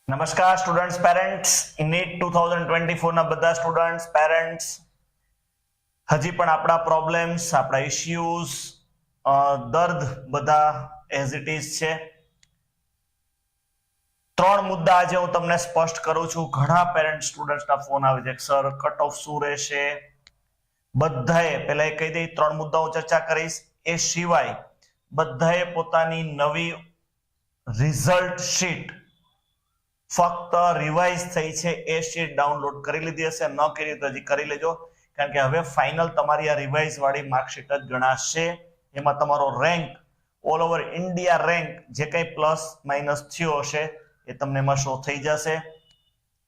નમસ્કાર students parents NEET 2024 ના બધા સ્ટુડન્ટ્સ પેરેન્ટ્સ હજી પણ આપણા પ્રોબ્લેમ્સ આપણા ઇશ્યુઝ દર્દ બધા એઝ ઇટ ઇઝ છે. ત્રણ મુદ્દા આજે હું તમને સ્પષ્ટ કરું છું. ઘણા પેરેન્ટ સ્ટુડન્ટ્સના ફોન આવે છે, સર કટ ઓફ શું રહેશે? બધાએ પહેલા એ કહી દઈ, ત્રણ મુદ્દા હું ચર્ચા કરીશ. એ સિવાય બધાએ પોતાની નવી રિઝલ્ટ શીટ ફક્ત રિવાઇઝ થઈ છે એ શીટ ડાઉનલોડ કરી લીધી હશે. ન કરી તો હજી કરી લેજો, કારણ કે હવે ફાઇનલ તમારી આ રિવાઇઝ વાળી માર્કશીટ જ ગણાશે. એમાં તમારો rank all over India rank જે કંઈ પ્લસ માઇનસ થયો હશે એ તમને એમાં શો થઈ જશે.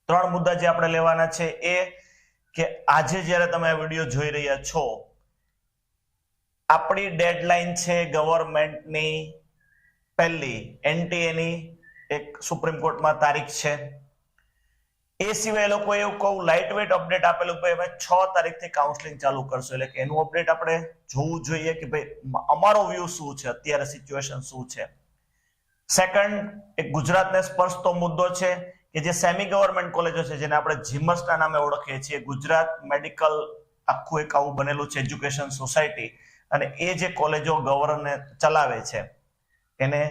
ત્રણ મુદ્દા જે આપણે લેવાના છે એ કે આજે જ્યારે તમે આ વિડીયો જોઈ રહ્યા છો, આપણી ડેડલાઇન છે ગવર્મેન્ટની પહેલી એનટીએની એક સુપ્રીમ કોર્ટમાં તારીખ છે. એ સિવાય લોકો એવું કહું લાઇટ વેટ અપડેટ આપેલું ભાઈ અમે 6 તારીખથી કાઉન્સેલિંગ ચાલુ કરશું, એટલે કે એનું અપડેટ આપણે જોવું જોઈએ કે ભાઈ અમારો વ્યૂ શું છે, અત્યારે સિચ્યુએશન શું છે. સેકન્ડ, એક ગુજરાતને સ્પર્શતો મુદ્દો છે કે જે સેમી ગવર્મેન્ટ કોલેજો છે જેને આપણે જીમર્સના નામે ઓળખીએ છીએ, ગુજરાત મેડિકલ આખું એક આવું બનેલું છે એજ્યુકેશન સોસાયટી, અને એ જે કોલેજો ગવર્નરને ચલાવે છે એને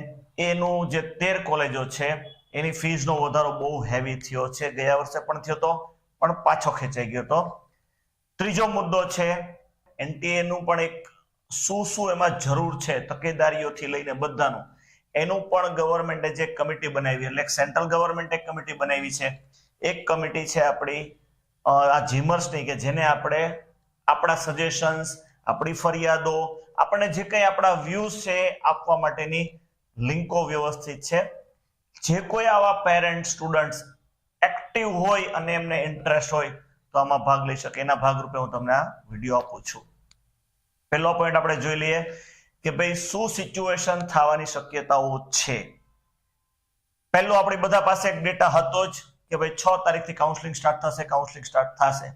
એનું જે 13 કોલેજો છે એની ફીસનો વધારો બહુ હેવી થયો છે. ગયા વર્ષે પણ થયો હતો પણ પાછો ખેંચાઈ ગયો હતો. ત્રીજો મુદ્દો છે એનટીએ નું પણ એક શું એમાં જરૂર છે તકેદારીઓથી લઈને બધાનું, એનું પણ ગવર્મેન્ટે જે કમિટી બનાવી, એટલે સેન્ટ્રલ ગવર્મેન્ટે એક કમિટી બનાવી છે. એક કમિટી છે આપણી આ જીમર્સની કે જેને આપણે આપણા સજેશન્સ, આપણી ફરિયાદો, આપણને જે કંઈ આપણા વ્યૂઝ છે આપવા માટેની લિંકો વ્યવસ્થિત છે. જે કોઈ આવા પેરેન્ટ સ્ટુડન્ટ્સ એક્ટિવ હોય અને એમને ઇન્ટરેસ્ટ હોય તો આમાં ભાગ લઈ શકે. એના ભાગરૂપે હું તમને આ વિડીયો આપું છું. પહેલો પોઈન્ટ આપણે જોઈ લઈએ કે ભાઈ શું સિચ્યુએશન થવાની શક્યતાઓ છે. પહેલો આપણી બધા પાસે એક ડેટા હતો જ કે ભાઈ 6 તારીખથી કાઉન્સેલિંગ સ્ટાર્ટ થશે,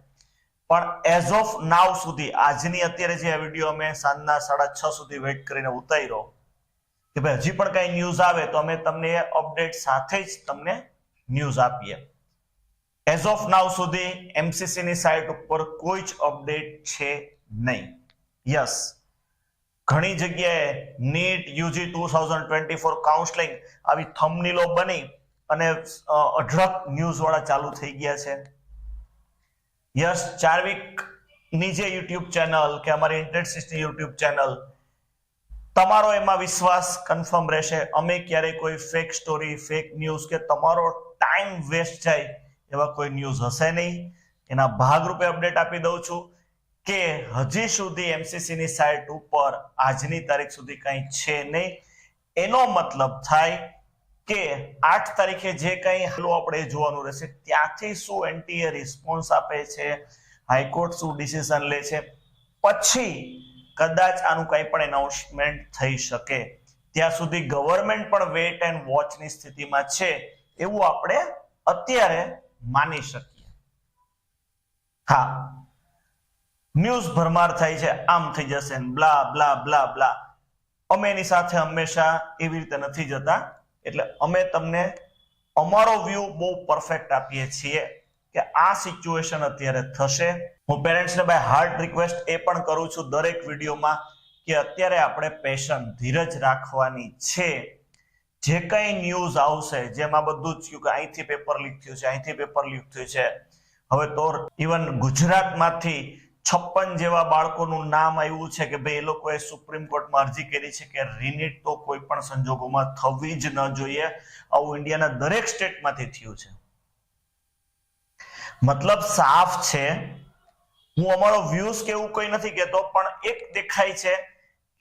પણ એઝ ઓફ નાવ સુધી આજની અત્યારે જે વિડીયો અમે સાંજના 6:30 સુધી વેઇટ કરીને ઉતાર્યો કે ભાઈ હજી પણ કઈ ન્યૂઝ આવે તો અમે તમને અપડેટ સાથે જ તમને ન્યૂઝ આપીએ. એઝ ઓફ નાવ સુધી એમસીસી ની સાઇટ ઉપર કોઈ જ અપડેટ છે નહીં. યસ, ઘણી જગ્યાએ નીટ યુજી 2024 કાઉન્સેલિંગ આવી થંબનેલો બની અને અઢળક ન્યૂઝ વાળા ચાલુ થઈ ગયા છે. યસ, ચાર્વિક ની જે યુટ્યુબ ચેનલ કે અમારી ઇન્ટરેસ્ટની યુટ્યુબ ચેનલ, તમારો એમાં વિશ્વાસ કન્ફર્મ રહેશે. અમે ક્યારેય કોઈ ફેક સ્ટોરી, ફેક ન્યૂઝ કે તમારો ટાઈમ વેસ્ટ જાય એવા કોઈ ન્યૂઝ હશે નહીં. એના ભાગરૂપે અપડેટ આપી દઉં છું કે હજી સુધી એમસીસી ની સાઇટ ઉપર આજની તારીખ સુધી કંઈ છે નહીં. એનો મતલબ થાય કે 8 તારીખે જે કંઈ હાલો આપણે જોવાનું રહેશે, ત્યાંથી શું એનટીએ રિસ્પોન્સ આપે છે, હાઈકોર્ટ શું ડિસિઝન લે છે, પછી કદાચ આનું કંઈ પણ એનાઉન્સમેન્ટ થઈ શકે. ત્યાં સુધી ગવર્મેન્ટ પણ વેટ એન્ડ વોચ ની સ્થિતિમાં છે એવું આપણે અત્યારે માની શકીએ. હા, ન્યૂઝ ભરમાર થાય છે, આમ થઈ જશે બ્લા બ્લા બ્લા બ્લા. અમે એની સાથે હંમેશા એવી રીતે નથી જતા, એટલે અમે તમને અમારો વ્યૂ બહુ પરફેક્ટ આપીએ છીએ કે આ સિચ્યુએશન અત્યારે થશે. હું પેરેન્ટ્સને બાય હાર્ટ રિક્વેસ્ટ એ પણ કરું છું દરેક વિડીયોમાં કે અત્યારે આપણે પેશન્ટ, ધીરજ રાખવાની છે. જે કંઈ ન્યૂઝ આવશે, જેમાં બધું જ થયું કે અહીંથી પેપર લીક થયું છે, અહીંથી પેપર લીક થયું છે, હવે તો ઇવન ગુજરાતમાંથી 56 જેવા બાળકોનું નામ આવ્યું છે કે ભાઈ એ લોકોએ સુપ્રીમ કોર્ટમાં અરજી કરી છે કે રીનીટ તો કોઈ પણ સંજોગોમાં થવી જ ન જોઈએ. આવું ઇન્ડિયાના દરેક સ્ટેટમાંથી થયું છે. મતલબ સાફ છે. હું અમારો વ્યૂઝ કે એવું કોઈ નથી કહેતો, પણ એક દેખાય છે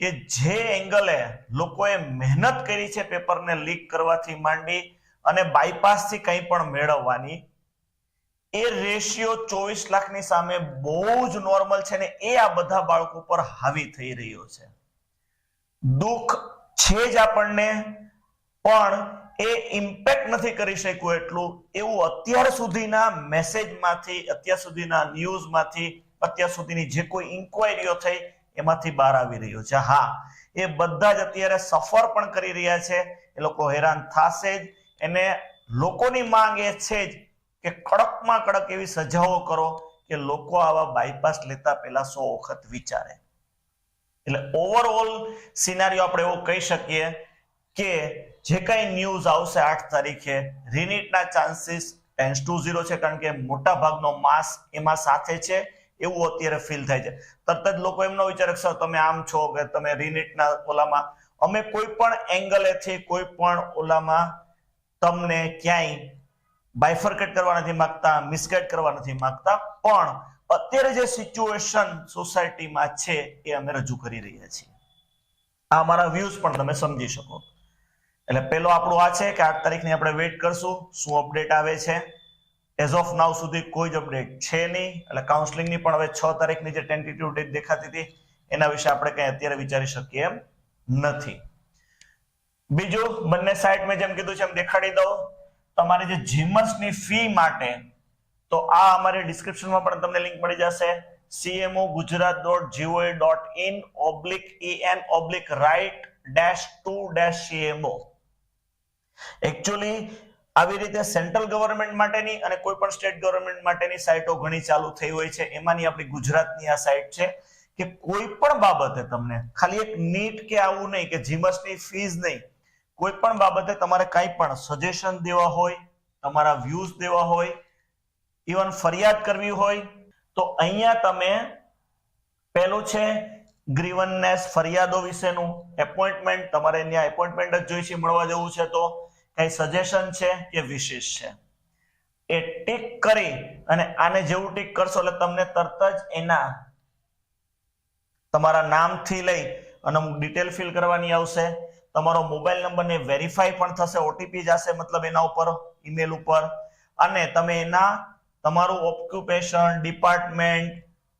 કે જે એંગલે લોકોએ મહેનત કરી છે પેપરને લીક કરવાથી માંડી અને બાયપાસથી કંઈ પણ મેળવવાની, એ રેશિયો 24 લાખની સામે બહુ જ નોર્મલ છે ને એ આ બધા બાળકો પર હાવી થઈ રહ્યો છે. દુઃખ છે જ આપણને, પણ એ ઇમ્પેક્ટ નથી કરી શક્યું એટલું એવું અત્યાર સુધીના મેસેજમાંથી, અત્યાર સુધીના ન્યૂઝમાંથી, અત્યાર સુધીની જે કોઈ ઇન્ક્વાયરીઓ થઈ એમાંથી બહાર આવી રહ્યો છે. હા, એ બધા જ અત્યારે સફર પણ કરી રહ્યા છે, એ લોકો હેરાન થશે જ, એને લોકોની માંગ એ છે જ કે કડકમાં કડક એવી સજાઓ કરો કે લોકો આવા બાયપાસ લેતા પહેલા 100 વખત વિચારે. એટલે ઓવરઓલ સિનારીઓ આપણે એવો કહી શકીએ કે જે કઈ ન્યૂઝ આવશે 8 તારીખે રીનીટના ચાન્સીસ ટેન્સ ટુ 0 છે, કારણ કે મોટા ભાગનો માસ એમાં સાથે છે એવું અત્યારે ફીલ થાય છે. તરત જ લોકો એમ ન વિચારે સર તમે આમ છો કે તમે રીનીટના ઓલામાં, અમે કોઈ પણ એંગલેથી કોઈ પણ ઓલામાં તમને ક્યાંય બાયફર્કેટ કરવા નથી માંગતા, મિસગાઈડ કરવા નથી માંગતા, પણ અત્યારે જે સિચ્યુએશન સોસાયટીમાં છે એ અમે રજૂ કરી રહ્યા છીએ. આ અમારા વ્યૂઝ પણ તમે સમજી શકો. એટલે પેલો આપણું આ છે કે 8 તારીખની આપણે વેઇટ કરશું શું અપડેટ આવે છે. એઝ ઓફ નાઉ સુધી કોઈ જ અપડેટ છે નહીં. એટલે કાઉન્સેલિંગની પણ હવે 6 તારીખની જે ટેન્ટેટિવ ડેટ દેખાતી હતી એના વિશે આપણે કંઈ અત્યારે વિચારી શકીએ એમ નથી. બીજું, બંને સાઇટ મેં જેમ કીધું છે એમ દેખાડી દઉં. તમારી જે જીમસની ફી માટે તો આ અમારી ડિસ્ક્રિપ્શનમાં પણ તમને લિંક મળી જશે. cmogujarat.in/en/right-2-cmo. એકચ્યુઅલી આવી રીતે સેન્ટ્રલ ગવર્મેન્ટ માટેની અને કોઈ પણ સ્ટેટ ગવર્મેન્ટ માટેની સાઇટો ઘણી ચાલુ થઈ હોય છે. એમાંની આપણી ગુજરાતની આ સાઇટ છે કે કોઈ પણ બાબતે તમને ખાલી એક નીટ કે આવું નહીં કે જીમસની ફીસ નહીં, કોઈ પણ બાબતે તમારે કંઈ પણ સજેશન દેવા હોય, તમારા વ્યૂઝ દેવા હોય, ઇવન ફરિયાદ કરવી હોય તો અહીંયા તમે પહેલું છે ગ્રીવનનેસ ફરિયાદો વિશેનું એપોઇન્ટમેન્ટ, તમારે ત્યાં એપોઇન્ટમેન્ટ જ જોઈશે મળવા જવું છે તો કઈ સજેશન છે કે વિશેષ છે એ ટિક કરી અને આને જેવું ટિક કરશો એટલે તમને તરત જ એના તમારા નામથી લઈ અને અમુક ડિટેલ ફિલ કરવાની આવશે. તમારો મોબાઈલ નંબરને વેરીફાઈ પણ થશે, ઓટીપી જશે મતલબ એના ઉપર ઈમેલ ઉપર, અને તમે એના તમારું ઓક્યુપેશન, ડિપાર્ટમેન્ટ,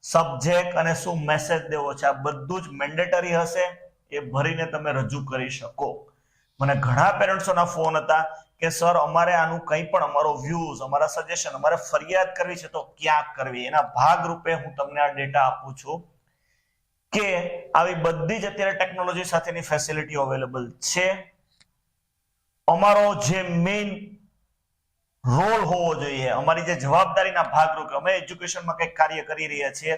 સબ્જેક્ટ અને શું મેસેજ દેવો છે આ બધું જ મેન્ડેટરી હશે. એ ભરીને તમે રજૂ કરી શકો. મને ઘણા પેરેન્ટ્સોના ફોન હતા કે સર અમારે આનું કંઈ પણ અમારો વ્યૂઝ, અમારા સજેશન, અમારે ફરિયાદ કરવી છે તો ક્યાં કરવી. એના ભાગરૂપે હું તમને આ ડેટા આપું છું કે આવી બધી જ અત્યારે ટેકનોલોજી સાથેની ફેસિલિટી અવેલેબલ છે. અમારો જે મેઇન રોલ હોવો જોઈએ, અમારી જે જવાબદારીના ભાગરૂપે અમે એજ્યુકેશનમાં કંઈક કાર્ય કરી રહ્યા છીએ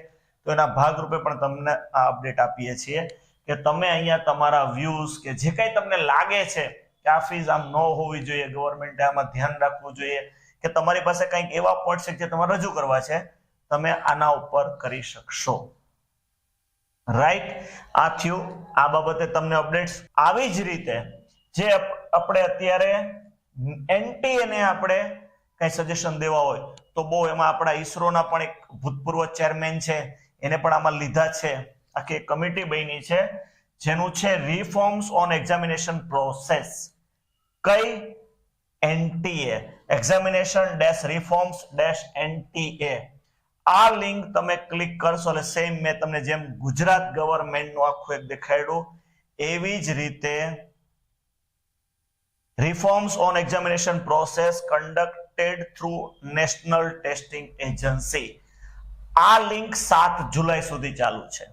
તો એના ભાગરૂપે પણ તમને આ અપડેટ આપીએ છીએ કે તમે અહીંયા તમારા વ્યૂઝ કે જે કંઈ તમને લાગે છે કે આ ફીસ આમ ન હોવી જોઈએ, ગવર્મેન્ટે આમાં ધ્યાન રાખવું જોઈએ, કે તમારી પાસે કંઈક એવા પોઈન્ટ છે જે તમારે રજૂ કરવા છે, તમે આના ઉપર કરી શકશો. રાઈટ, આ થયું આ બાબતે તમને અપડેટ્સ. આવી જ રીતે જે આપણે અત્યારે એનટીએ ને આપણે કઈ સજેશન દેવા હોય તો બહુ એમાં આપણા ઈસરોના પણ એક ભૂતપૂર્વ ચેરમેન છે એને પણ આમાં લીધા છે. આખી એક કમિટી બની છે જેનું છે રિફોર્મ્સ ઓન એક્ઝામિનેશન પ્રોસેસ. કઈ? NTA, examination-reforms-nta. આ લિંક તમે ક્લિક કરશો એટલે સેમ મેં તમને જેમ ગુજરાત ગવર્મેન્ટનું આખું એક દેખાડ્યું એવી જ રીતે reforms on examination process conducted through national testing agency. આ લિંક 7 જુલાઈ સુધી ચાલુ છે.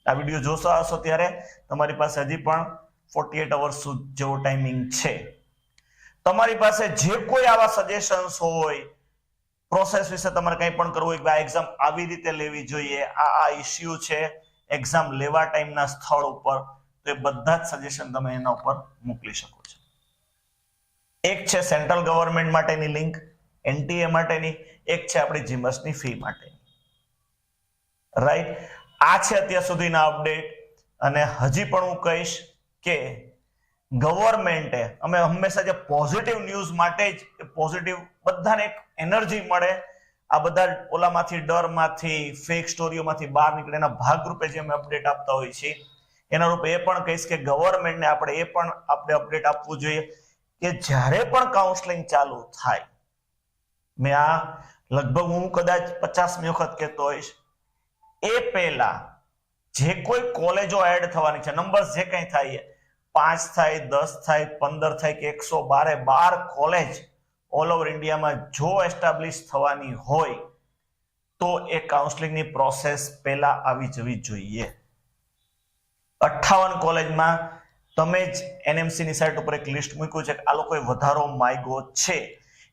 આ વિડીયો જોશો હશો ત્યારે તમારી પાસે હજી પણ 48 અવર્સ જેવો ટાઈમિંગ છે. તમારી પાસે જે કોઈ આવા સજેશન્સ હોય, પ્રોસેસ વિશે તમારે કંઈ પણ કરવું હોય કે આ એક્ઝામ આવી રીતે લેવી જોઈએ, આ ઇશ્યુ છે એક્ઝામ લેવા ટાઈમના સ્થળ ઉપર, તો એ બધા જ સજેશન તમે એના ઉપર મોકલી શકો છો. એક છે સેન્ટ્રલ ગવર્મેન્ટ માટેની લિંક એનટીએ માટેની, એક છે આપણી જીમસની ફી માટેની. રાઈટ, આ છે અત્યાર સુધીના અપડેટ. અને હજી પણ હું કહીશ કે ગવર્મેન્ટે અમે હંમેશા જે પોઝિટિવ ન્યૂઝ માટે જ પોઝિટિવ બધાને એક એનર્જી મળે, આ બધા ઓલામાંથી ડરમાંથી ફેક સ્ટોરીઓમાંથી બહાર નીકળે એના ભાગરૂપે જે અમે અપડેટ આપતા હોઈએ છીએ એના રૂપે એ પણ કહીશ કે ગવર્મેન્ટને આપણે અપડેટ આપવું જોઈએ કે જ્યારે પણ કાઉન્સેલિંગ ચાલુ થાય, મેં આ લગભગ હું કદાચ 50મી વખત કહેતો હોઈશ, એ પહેલા જે કોઈ કોલેજો એડ થવાની છે, નંબર જે કંઈ થાય 5 થાય, 10 થાય, 15 થાય કે 112 કોલેજ ઓલ ઓવર ઇન્ડિયામાં જો એસ્ટાબ્લિશ થવાની હોય તો એ કાઉન્સેલિંગની પ્રોસેસ પહેલા આવી જવી જોઈએ. 58 કોલેજમાં તમે જ એનએમસી ની સાઇટ ઉપર એક લિસ્ટ મૂક્યું છે કે આ લોકોએ વધારો માંગ્યો છે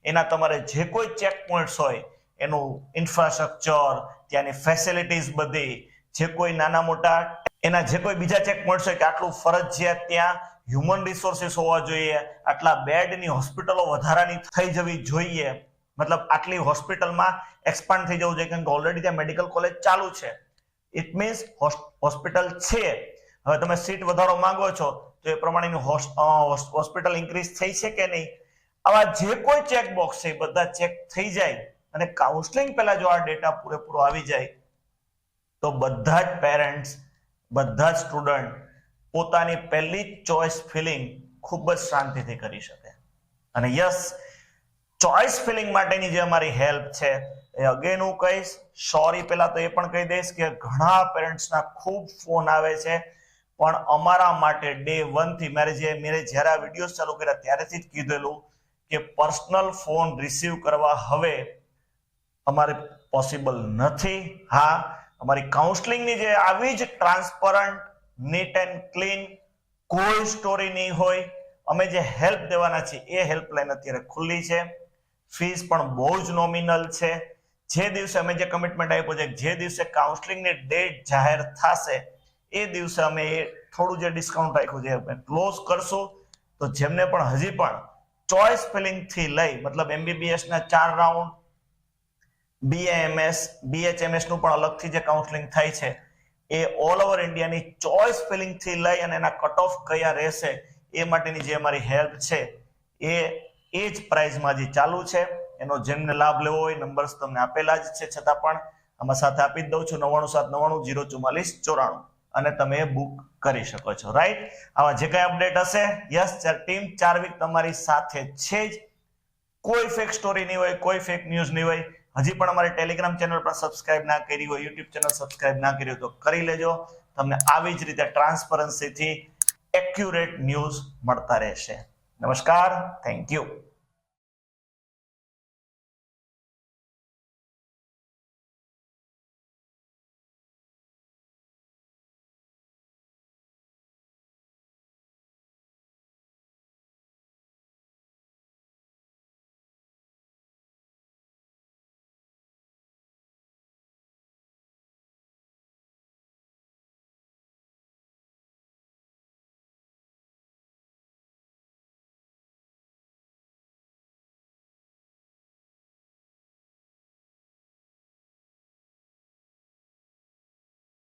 એના તમારે જે કોઈ ચેક પોઈન્ટ્સ હોય એનું ઇન્ફ્રાસ્ટ્રક્ચર, ત્યાંની ફેસિલિટીઝ બધી, જે કોઈ નાના મોટા એના જે કોઈ બીજા ચેક પોઈન્ટ્સ હોય કે આટલું ફરજિયાત ત્યાં હ્યુમન રિસોર્સિસ હોવા જોઈએ, આટલા બેડની હોસ્પિટલો વધારાની થઈ જવી જોઈએ, મતલબ આટલી હોસ્પિટલમાં એક્સપાન્ડ થઈ જવું જોઈએ, કારણ કે ઓલરેડી ત્યાં મેડિકલ કોલેજ ચાલુ છે. ઇટ મીન્સ હોસ્પિટલ છે. હવે તમે સીટ વધારો માંગો છો તો એ પ્રમાણેની હોસ્પિટલ ઇન્ક્રીઝ થઈ છે કે નહીં, આવા જે કોઈ ચેક બોક્સ છે બધા ચેક થઈ જાય અને કાઉન્સેલિંગ પહેલા જો આ ડેટા પૂરેપૂરો આવી જાય તો બધા જ પેરેન્ટ્સ, બધા જ સ્ટુડન્ટ પોતાની પહેલી ચોઇસ ફિલિંગ ખૂબ જ શાંતિથી કરી શકે. અને યસ, ચોઇસ ફિલિંગ માટેની જે અમારી હેલ્પ છે એ અગેન હું કહીશ, સોરી પહેલા તો એ પણ કહી દઈશ કે ઘણા પેરેન્ટ્સના ખૂબ ફોન આવે છે, પણ અમારા માટે ડે 1 થી મેરે જ્યારે આ વિડીયોઝ ચાલુ કર્યા ત્યારેથી જ કીધેલું કે પર્સનલ ફોન રિસીવ કરવા હવે અમારે પોસિબલ નથી. હા, અમારી કાઉન્સેલિંગની જે આવી જ ટ્રાન્સપરન્ટ, નીટ એન્ડ ક્લીન, કોઈ સ્ટોરી નહીં હોય, અમે જે હેલ્પ દેવાના છીએ એ હેલ્પલાઇન અત્યારે ખુલ્લી છે. ફીસ પણ બહુ જ નોમિનલ છે. જે દિવસે અમે જે કમિટમેન્ટ આપ્યો છે, જે દિવસે કાઉન્સેલિંગની ડેટ જાહેર થશે એ દિવસે અમે થોડું જે ડિસ્કાઉન્ટ રાખ્યું છે અમે ક્લોઝ કરશું. તો જેમને પણ હજી પણ ચોઇસ ફિલિંગ થી લઈ, મતલબ MBBS ના 4 રાઉન્ડ, BAMS, BHMS નું પણ અલગથી જે કાઉન્સેલિંગ થાય છે, એ ઓલ ઓવર ઇન્ડિયાની ચોઇસ ફિલિંગ થી લઈ અને એના કટ ઓફ કયા રહેશે એ માટેની જે અમારી હેલ્પ છે એ જ પ્રાઇઝમાં જે ચાલુ છે. એનો જેમને લાભ લેવો હોય નંબર્સ તમને આપેલા જ છે, છતાં પણ આમાં સાથે આપી જ દઉં છું 9799044094 અને તમે બુક કરી શકો છો. રાઈટ, આવા જે કઈ અપડેટ હશે, યસ ટીમ 4 વીક તમારી સાથે છે જ. કોઈ ફેક સ્ટોરી નહીં હોય, કોઈ ફેક ન્યૂઝ નહીં હોય. હજી પણ અમારી ટેલિગ્રામ ચેનલ પર સબસ્ક્રાઇબ ના કરી હોય, યુટ્યુબ ચેનલ સબસ્ક્રાઇબ ના કરી હોય તો કરી લેજો. તમને આવી જ રીતે ટ્રાન્સપરન્સીથી એક્યુરેટ ન્યૂઝ મળતા રહેશે. નમસ્કાર, થેન્ક યુ.